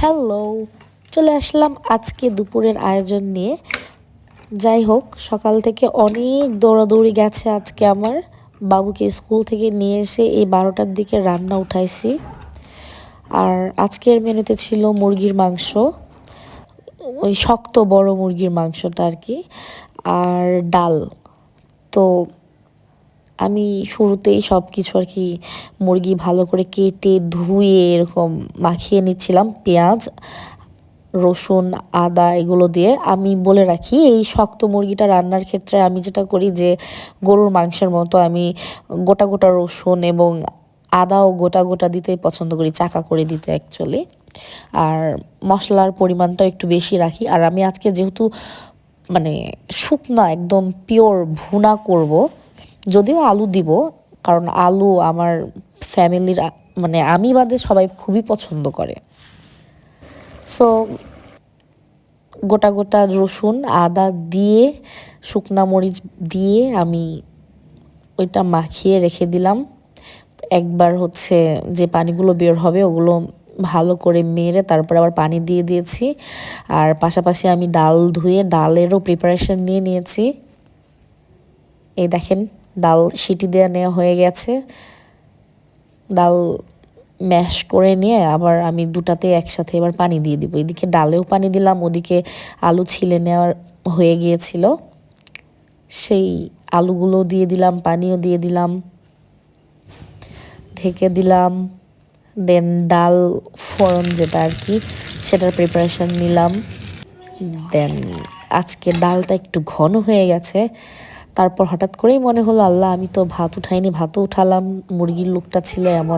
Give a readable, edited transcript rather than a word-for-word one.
Hello, চলে আসলাম আজকে দুপুরের আয়োজন নিয়ে। যাই হোক, সকাল থেকে অনেক দৌড়াদৌড়ি গেছে আজকে আমার। বাবুকে স্কুল থেকে নিয়ে এসে এই 12টার দিকে রান্না উঠাইছি। আর আজকের মেনুতে ছিল মুরগির মাংস, ওই শক্ত বড় মুরগির মাংসটা আর কি, আর ডাল। তো আমি শুরুতেই সব কিছু আর কি মুরগি ভালো করে কেটে ধুয়ে এরকম মাখিয়ে নিচ্ছিলাম পেঁয়াজ, রসুন, আদা এগুলো দিয়ে। আমি বলে রাখি, এই শক্ত মুরগিটা রান্নার ক্ষেত্রে আমি যেটা করি যে গরুর মাংসের মতো আমি গোটা গোটা রসুন এবং আদাও গোটা গোটা দিতেই পছন্দ করি, চাকা করে দিতে অ্যাকচুয়ালি। আর মশলার পরিমাণটাও একটু বেশি রাখি। আর আমি আজকে যেহেতু মানে শুকনা একদম পিওর ভুনা করব, যদিও আলু দিব, কারণ আলু আমার ফ্যামিলির মানে আমি বাদে সবাই খুবই পছন্দ করে। সো গোটা গোটা রসুন আদা দিয়ে শুকনা মরিচ দিয়ে আমি ওইটা মাখিয়ে রেখে দিলাম। একবার যে পানিগুলো বের হবে ওগুলো ভালো করে মেরে তারপর আবার পানি দিয়ে দিয়েছি। আর পাশাপাশি আমি ডাল ধুয়ে ডালেরও প্রিপারেশন নিয়ে নিয়েছি। এই দেখেন, ডাল সিটি দেওয়া নেওয়া হয়ে গেছে। ডাল ম্যাশ করে নিয়ে আবার আমি দুটাতে একসাথে এবার পানি দিয়ে দিব। এদিকে ডালেও পানি দিলাম, ওদিকে আলু ছিলে নেওয়ার হয়ে গিয়েছিল, সেই আলুগুলো দিয়ে দিলাম, পানিও দিয়ে দিলাম, ঢেকে দিলাম। দেন ডাল ফোড়ন যেটা আর কি সেটার প্রিপারেশন নিলাম। দেন আজকে ডালটা একটু ঘন হয়ে গেছে। তারপর হঠাৎ করেই মনে হলো, আল্লাহ আমি তো ভাত উঠাইনি, ভাতও উঠালাম। মুরগির লোকটা ছিল এমন